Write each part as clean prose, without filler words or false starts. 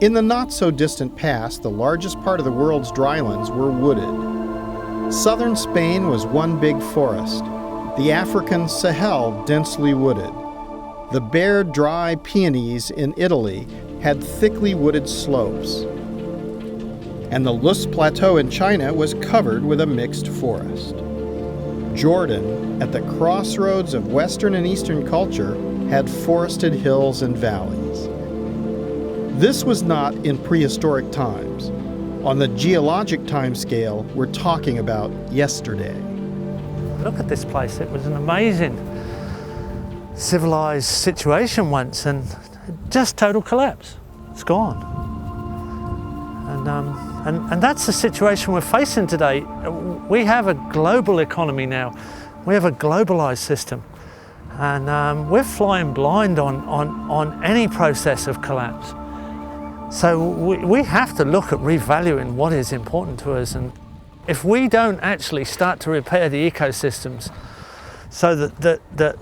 In the not-so-distant past, the largest part of the world's drylands were wooded. Southern Spain was one big forest, the African Sahel densely wooded. The bare, dry Pyrenees in Italy had thickly wooded slopes. And the Lus Plateau in China was covered with a mixed forest. Jordan, at the crossroads of Western and Eastern culture, had forested hills and valleys. This was not in prehistoric times. On the geologic time scale, we're talking about yesterday. Look at this place. It was an amazing civilized situation once, and just total collapse. It's gone. And that's the situation we're facing today. We have a global economy now. We have a globalized system. And we're flying blind on any process of collapse. So we have to look at revaluing what is important to us. And if we don't actually start to repair the ecosystems so that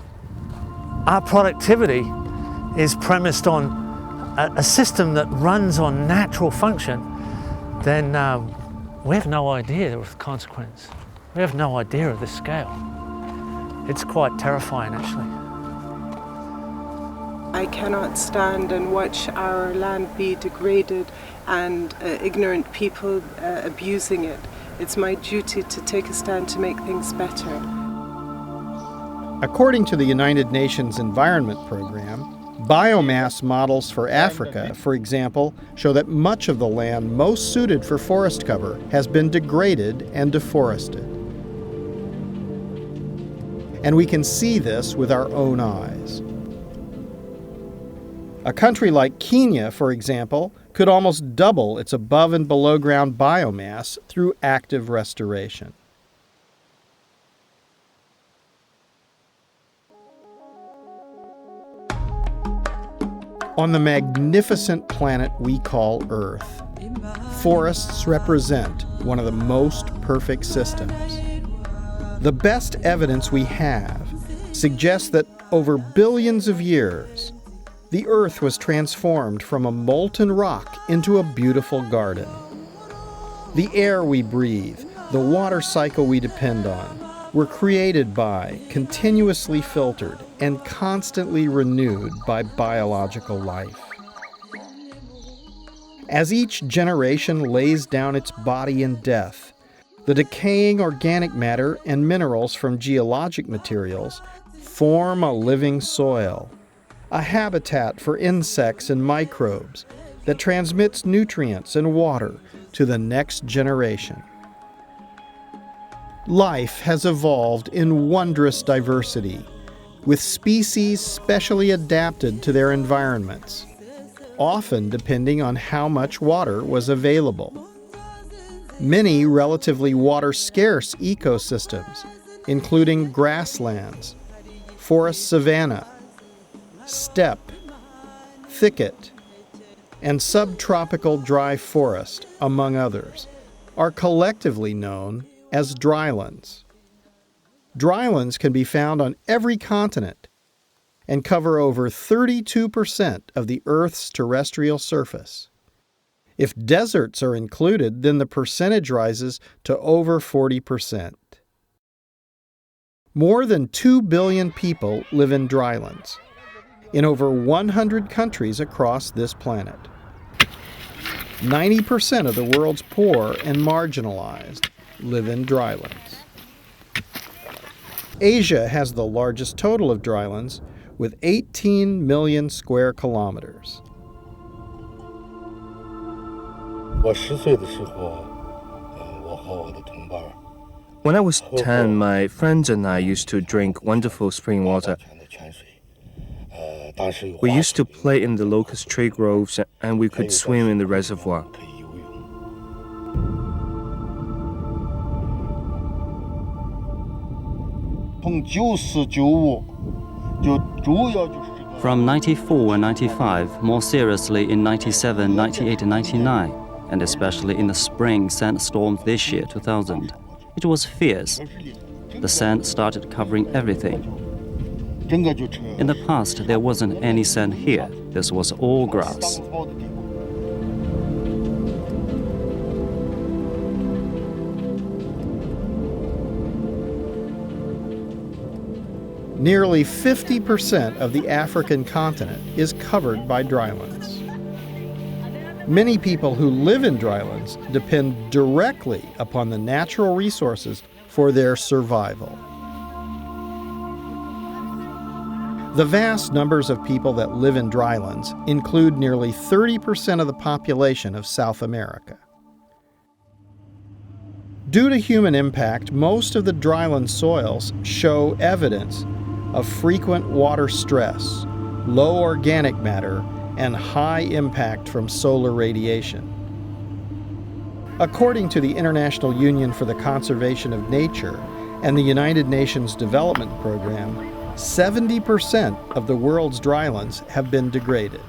our productivity is premised on a system that runs on natural function, then we have no idea of the consequence. We have no idea of the scale. It's quite terrifying, actually. I cannot stand and watch our land be degraded and ignorant people abusing it. It's my duty to take a stand to make things better. According to the United Nations Environment Program, biomass models for Africa, for example, show that much of the land most suited for forest cover has been degraded and deforested. And we can see this with our own eyes. A country like Kenya, for example, could almost double its above and below ground biomass through active restoration. On the magnificent planet we call Earth, forests represent one of the most perfect systems. The best evidence we have suggests that over billions of years, the Earth was transformed from a molten rock into a beautiful garden. The air we breathe, the water cycle we depend on, were created by, continuously filtered, and constantly renewed by biological life. As each generation lays down its body in death, the decaying organic matter and minerals from geologic materials form a living soil, a habitat for insects and microbes that transmits nutrients and water to the next generation. Life has evolved in wondrous diversity, with species specially adapted to their environments, often depending on how much water was available. Many relatively water-scarce ecosystems, including grasslands, forest savanna, steppe, thicket, and subtropical dry forest, among others, are collectively known as drylands. Drylands can be found on every continent and cover over 32% of the Earth's terrestrial surface. If deserts are included, then the percentage rises to over 40%. More than 2 billion people live in drylands, in over 100 countries across this planet. 90% of the world's poor and marginalized live in drylands. Asia has the largest total of drylands, with 18 million square kilometers. When I was 10, my friends and I used to drink wonderful spring water. We used to play in the locust tree groves, and we could swim in the reservoir. From 94 and 95, more seriously in 97, 98 and 99, and especially in the spring sandstorm this year, 2000. It was fierce. The sand started covering everything. In the past, there wasn't any sand here. This was all grass. Nearly 50% of the African continent is covered by drylands. Many people who live in drylands depend directly upon the natural resources for their survival. The vast numbers of people that live in drylands include nearly 30% of the population of South America. Due to human impact, most of the dryland soils show evidence of frequent water stress, low organic matter, and high impact from solar radiation. According to the International Union for the Conservation of Nature and the United Nations Development Program, 70% of the world's drylands have been degraded.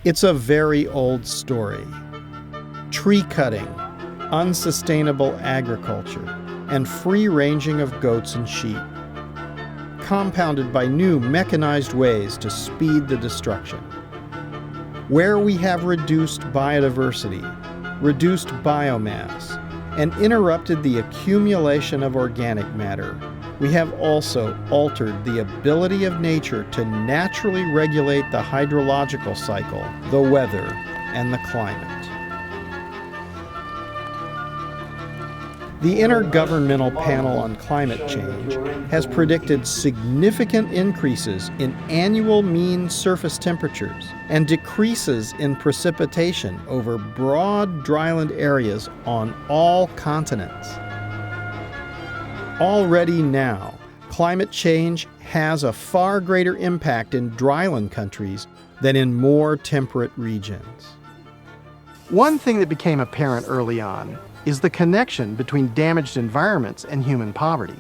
It's a very old story. Tree cutting, unsustainable agriculture, and free ranging of goats and sheep, compounded by new mechanized ways to speed the destruction. Where we have reduced biodiversity, reduced biomass, and interrupted the accumulation of organic matter, we have also altered the ability of nature to naturally regulate the hydrological cycle, the weather, and the climate. The Intergovernmental Panel on Climate Change has predicted significant increases in annual mean surface temperatures and decreases in precipitation over broad dryland areas on all continents. Already now, climate change has a far greater impact in dryland countries than in more temperate regions. One thing that became apparent early on is the connection between damaged environments and human poverty.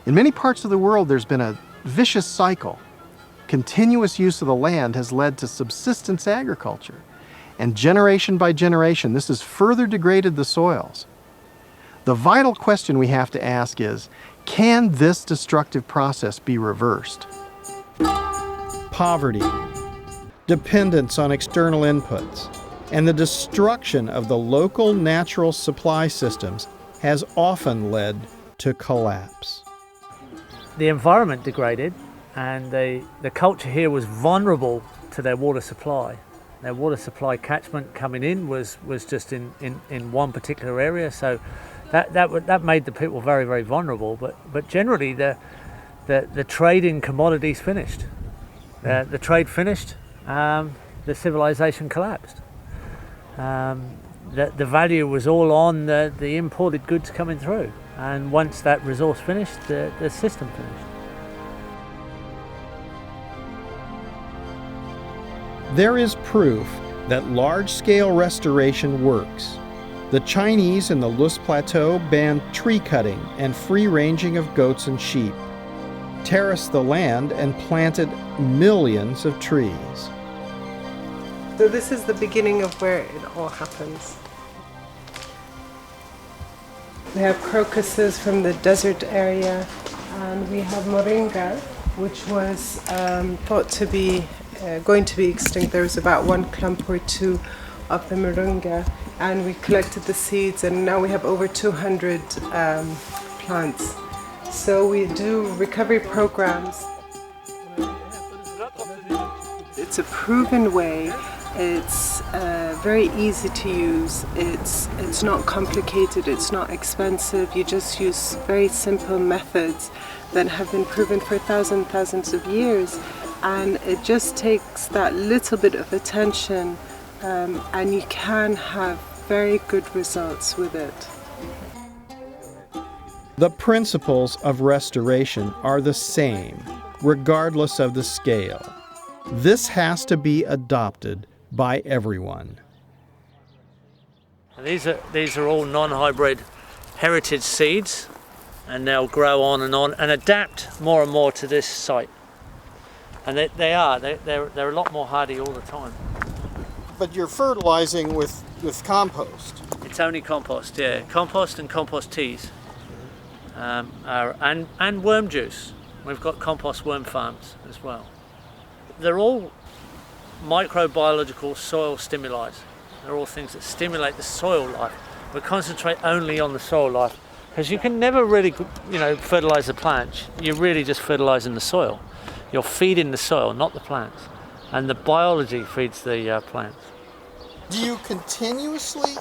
In many parts of the world, there's been a vicious cycle. Continuous use of the land has led to subsistence agriculture, and generation by generation, this has further degraded the soils. The vital question we have to ask is, can this destructive process be reversed? Poverty, dependence on external inputs, and the destruction of the local natural supply systems has often led to collapse. The environment degraded, and the culture here was vulnerable to their water supply. Their water supply catchment coming in was just in one particular area, so that made the people very, very vulnerable. But generally, the trade in commodities finished. The trade finished. The civilization collapsed. The value was all on the imported goods coming through, and once that resource finished, the system finished. There is proof that large-scale restoration works. The Chinese in the Loess Plateau banned tree cutting and free-ranging of goats and sheep, terraced the land, and planted millions of trees. So this is the beginning of where it all happens. We have crocuses from the desert area, and we have moringa, which was thought to be going to be extinct. There was about one clump or two of the moringa, and we collected the seeds, and now we have over 200 plants. So we do recovery programs. It's a proven way. It's very easy to use. It's not complicated. It's not expensive. You just use very simple methods that have been proven for thousands of years, and it just takes that little bit of attention, and you can have very good results with it. The principles of restoration are the same, regardless of the scale. This has to be adopted by everyone. These are all non-hybrid heritage seeds, and they'll grow on and adapt more and more to this site. And they're a lot more hardy all the time. But you're fertilizing with compost. It's only compost, yeah. Compost and compost teas, and worm juice. We've got compost worm farms as well. They're all microbiological soil stimuli. They're all things that stimulate the soil life. We concentrate only on the soil life Because you can never really, fertilize the plants. You're really just fertilizing the soil. You're feeding the soil, not the plants. And the biology feeds the plants. Do you continuously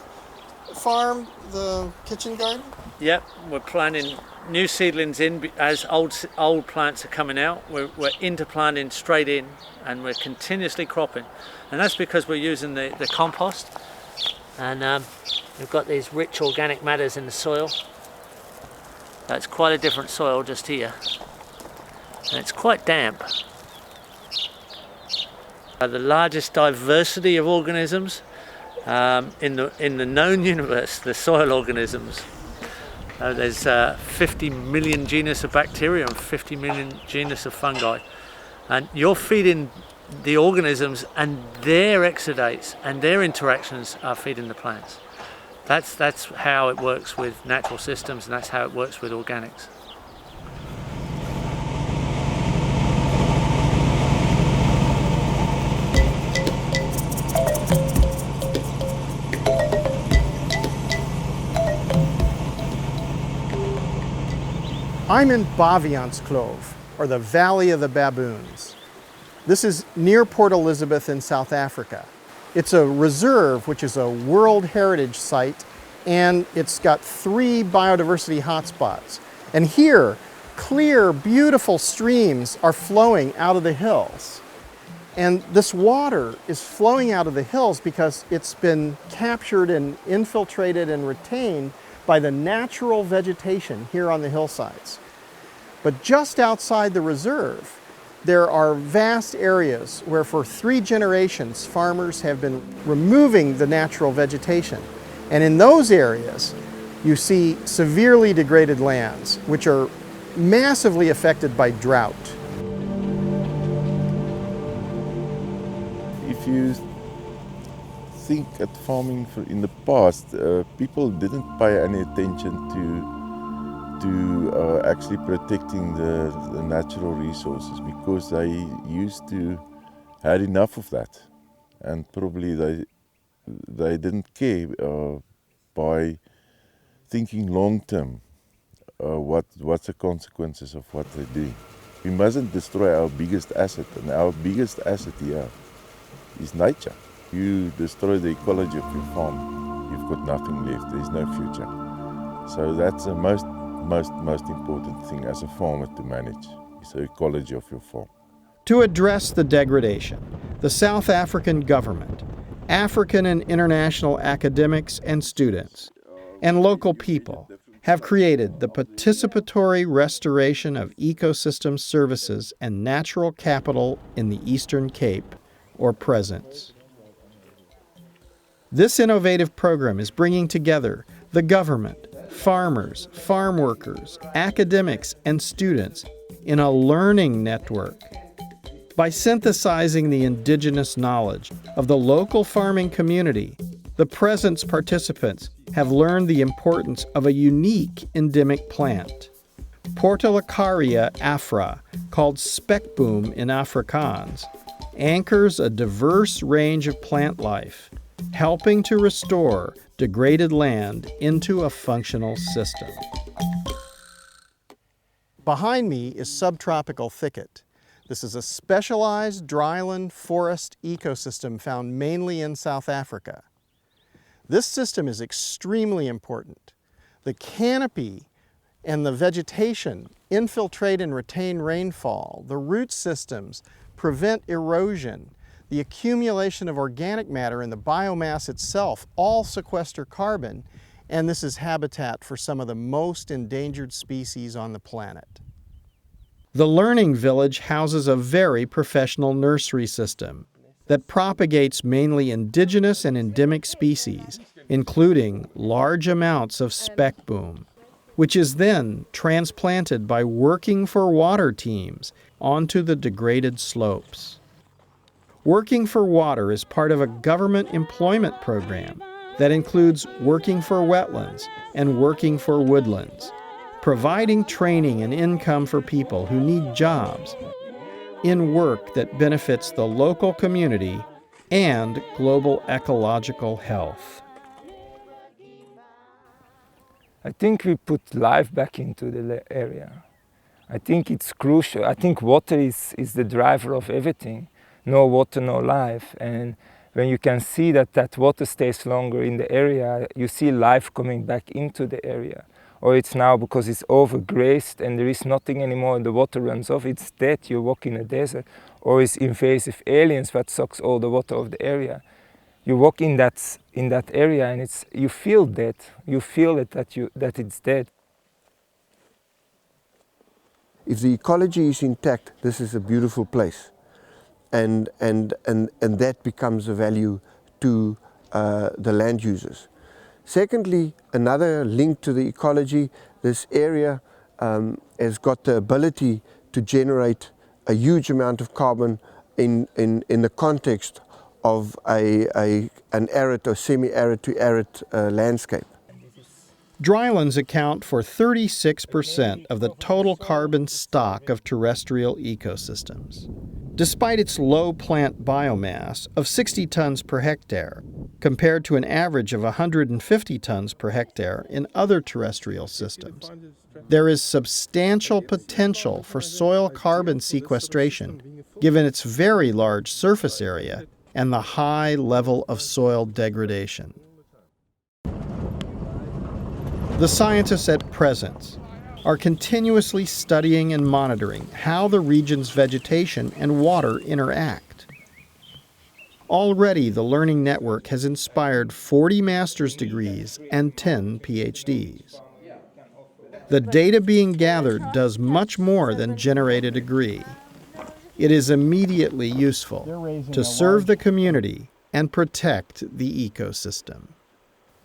farm the kitchen garden? Yep, we're planting new seedlings in as old plants are coming out. We're interplanting straight in, and we're continuously cropping. And that's because we're using the compost. And we've got these rich organic matters in the soil. That's quite a different soil just here. And it's quite damp. The largest diversity of organisms in the known universe, the soil organisms. There's 50 million genus of bacteria and 50 million genus of fungi. And you're feeding the organisms, and their exudates and their interactions are feeding the plants. That's how it works with natural systems, and that's how it works with organics. I'm in Baviaanskloof, or the Valley of the Baboons. This is near Port Elizabeth in South Africa. It's a reserve, which is a World Heritage Site, and it's got 3 biodiversity hotspots. And here, clear, beautiful streams are flowing out of the hills. And this water is flowing out of the hills because it's been captured and infiltrated and retained by the natural vegetation here on the hillsides. But just outside the reserve, there are vast areas where for 3 generations farmers have been removing the natural vegetation. And in those areas, you see severely degraded lands, which are massively affected by drought. If you think at farming in the past, people didn't pay any attention to actually protecting the natural resources, because they used to had enough of that, and probably they didn't care by thinking long term what's the consequences of what they do. We mustn't destroy our biggest asset, and our biggest asset here is nature. You destroy the ecology of your farm, you've got nothing left, there's no future. So that's the most important thing as a farmer to manage, is the ecology of your farm. To address the degradation, the South African government, African and international academics and students, and local people have created the Participatory Restoration of Ecosystem Services and Natural Capital in the Eastern Cape, or PRESENCE. This innovative program is bringing together the government, farmers, farm workers, academics, and students in a learning network. By synthesizing the indigenous knowledge of the local farming community, the PRESENCE participants have learned the importance of a unique endemic plant. Portulacaria afra, called spekboom in Afrikaans, anchors a diverse range of plant life, helping to restore degraded land into a functional system. Behind me is subtropical thicket. This is a specialized dryland forest ecosystem found mainly in South Africa. This system is extremely important. The canopy and the vegetation infiltrate and retain rainfall. The root systems prevent erosion. The accumulation of organic matter and the biomass itself all sequester carbon, and this is habitat for some of the most endangered species on the planet. The Learning Village houses a very professional nursery system that propagates mainly indigenous and endemic species, including large amounts of spekboom, which is then transplanted by Working for Water teams onto the degraded slopes. Working for Water is part of a government employment program that includes Working for Wetlands and Working for Woodlands, providing training and income for people who need jobs in work that benefits the local community and global ecological health. I think we put life back into the area. I think it's crucial. I think water is the driver of everything. No water, no life. And when you can see that that water stays longer in the area, you see life coming back into the area. Or it's now because it's overgrazed and there is nothing anymore and the water runs off, it's dead, you walk in a desert. Or it's invasive aliens that sucks all the water of the area. You walk in that area and you feel dead. You feel it that it's dead. If the ecology is intact, this is a beautiful place. And that becomes a value to the land users. Secondly, another link to the ecology, this area has got the ability to generate a huge amount of carbon in the context of an arid or semi-arid to arid landscape. Drylands account for 36% of the total carbon stock of terrestrial ecosystems. Despite its low plant biomass of 60 tons per hectare, compared to an average of 150 tons per hectare in other terrestrial systems, there is substantial potential for soil carbon sequestration, given its very large surface area and the high level of soil degradation. The scientists at present are continuously studying and monitoring how the region's vegetation and water interact. Already, the Learning Network has inspired 40 master's degrees and 10 PhDs. The data being gathered does much more than generate a degree. It is immediately useful to serve the community and protect the ecosystem.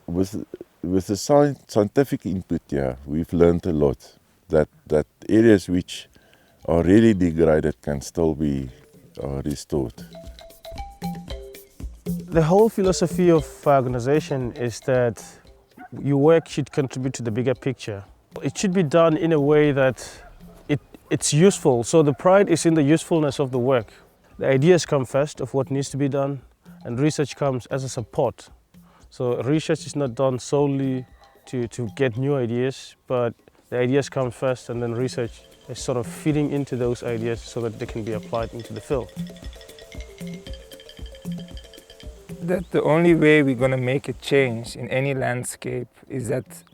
With the scientific input, yeah, we've learned a lot. That areas which are really degraded can still be restored. The whole philosophy of our organization is that your work should contribute to the bigger picture. It should be done in a way that it's useful, so the pride is in the usefulness of the work. The ideas come first of what needs to be done, and research comes as a support. So research is not done solely to get new ideas, but the ideas come first and then research is sort of feeding into those ideas so that they can be applied into the field. That the only way we're going to make a change in any landscape is that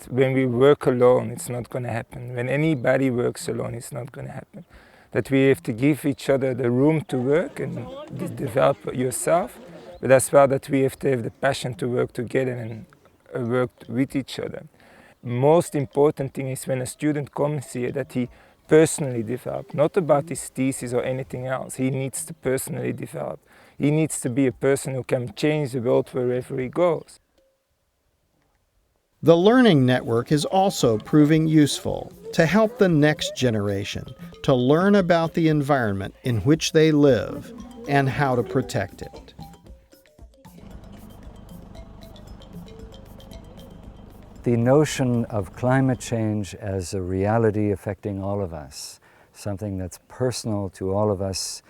when we work alone, it's not going to happen. When anybody works alone, it's not going to happen. That we have to give each other the room to work and develop yourself, but as well that we have to have the passion to work together and work with each other. Most important thing is when a student comes here that he personally develop, not about his thesis or anything else. He needs to personally develop. He needs to be a person who can change the world wherever he goes. The Learning Network is also proving useful to help the next generation to learn about the environment in which they live and how to protect it. The notion of climate change as a reality affecting all of us, something that's personal to all of us,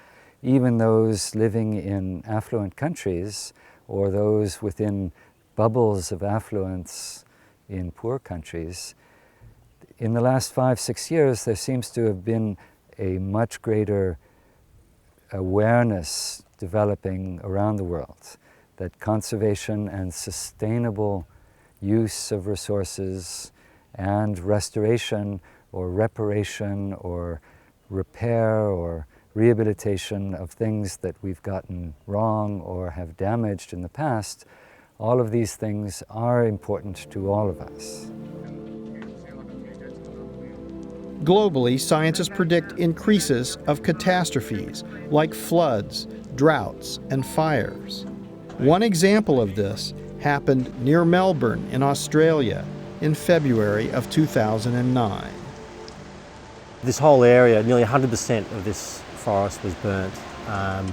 even those living in affluent countries or those within bubbles of affluence in poor countries. In the last 5-6 years, there seems to have been a much greater awareness developing around the world that conservation and sustainable use of resources and restoration or reparation or repair or rehabilitation of things that we've gotten wrong or have damaged in the past, all of these things are important to all of us. Globally, scientists predict increases of catastrophes like floods, droughts, and fires. One example of this happened near Melbourne in Australia in February of 2009. This whole area, nearly 100% of this forest was burnt. I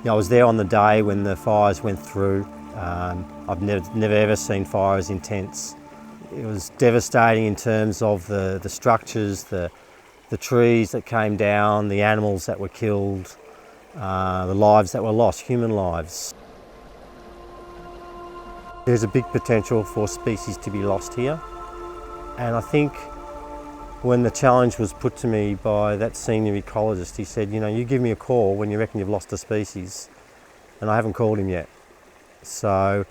was there on the day when the fires went through. I've never ever seen fire as intense. It was devastating in terms of the structures, the trees that came down, the animals that were killed, the lives that were lost, human lives. There's a big potential for species to be lost here, and I think when the challenge was put to me by that senior ecologist, he said, you give me a call when you reckon you've lost a species, and I haven't called him yet. So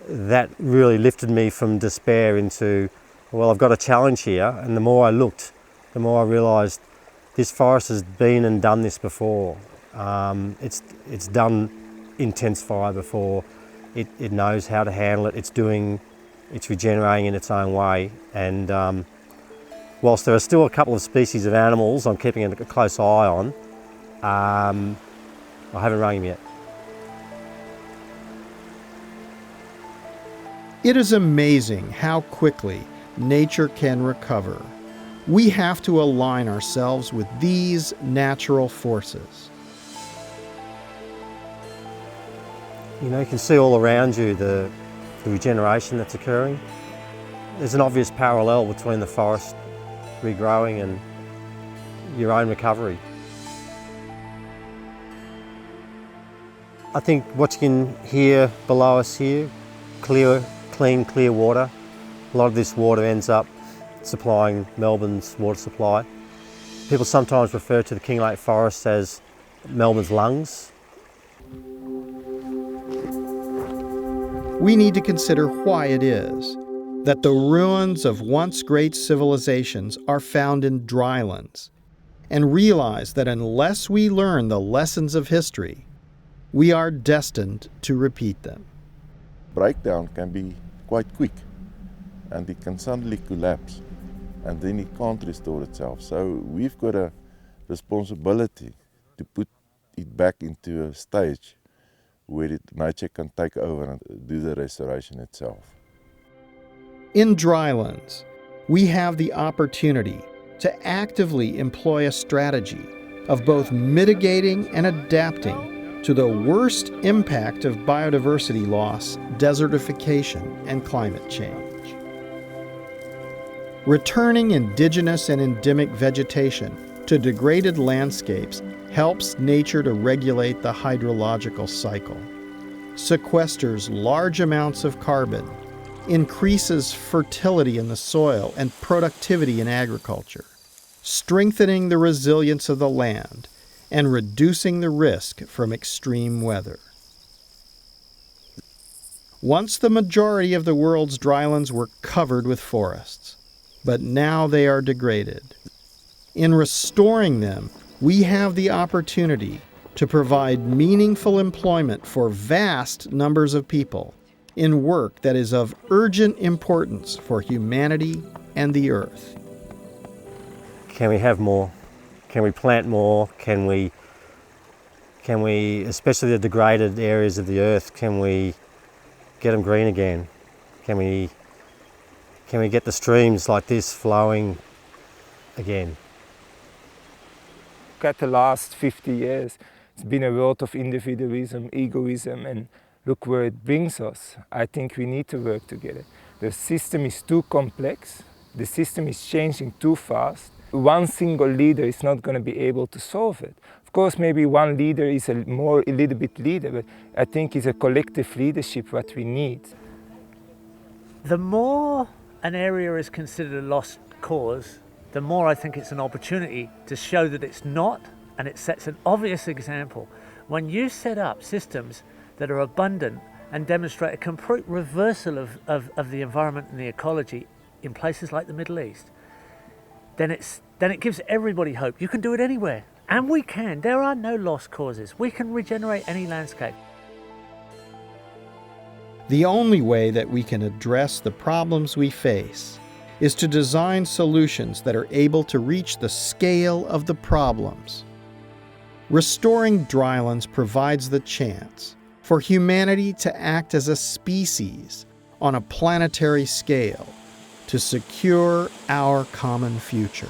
that really lifted me from despair into, well, I've got a challenge here, and the more I looked, the more I realised this forest has been and done this before. It's done intense fire before. It knows how to handle it. It's regenerating in its own way, and whilst there are still a couple of species of animals I'm keeping a close eye on, I haven't rung him yet. It is amazing how quickly nature can recover. We have to align ourselves with these natural forces. You can see all around you the regeneration that's occurring. There's an obvious parallel between the forest regrowing and your own recovery. I think what you can hear below us here, clean, clear water. A lot of this water ends up supplying Melbourne's water supply. People sometimes refer to the Kinglake Forest as Melbourne's lungs. We need to consider why it is that the ruins of once great civilizations are found in drylands, and realize that unless we learn the lessons of history, we are destined to repeat them. Breakdown can be quite quick, and it can suddenly collapse, and then it can't restore itself. So we've got a responsibility to put it back into a stage where nature can take over and do the restoration itself. In drylands, we have the opportunity to actively employ a strategy of both mitigating and adapting to the worst impact of biodiversity loss, desertification, and climate change. Returning indigenous and endemic vegetation to degraded landscapes helps nature to regulate the hydrological cycle, sequesters large amounts of carbon, increases fertility in the soil and productivity in agriculture, strengthening the resilience of the land and reducing the risk from extreme weather. Once the majority of the world's drylands were covered with forests, but now they are degraded. In restoring them, we have the opportunity to provide meaningful employment for vast numbers of people in work that is of urgent importance for humanity and the earth. Can we have more? Can we plant more? Can we, especially the degraded areas of the earth, can we get them green again? Can we get the streams like this flowing again? Look at the last 50 years. It's been a world of individualism, egoism, and look where it brings us. I think we need to work together. The system is too complex. The system is changing too fast. One single leader is not going to be able to solve it. Of course, maybe one leader is a little bit leader, but I think it's a collective leadership what we need. The more an area is considered a lost cause, the more I think it's an opportunity to show that it's not, and it sets an obvious example. When you set up systems that are abundant and demonstrate a complete reversal of the environment and the ecology in places like the Middle East, then it gives everybody hope. You can do it anywhere, and we can. There are no lost causes. We can regenerate any landscape. The only way that we can address the problems we face is to design solutions that are able to reach the scale of the problems. Restoring drylands provides the chance for humanity to act as a species on a planetary scale to secure our common future.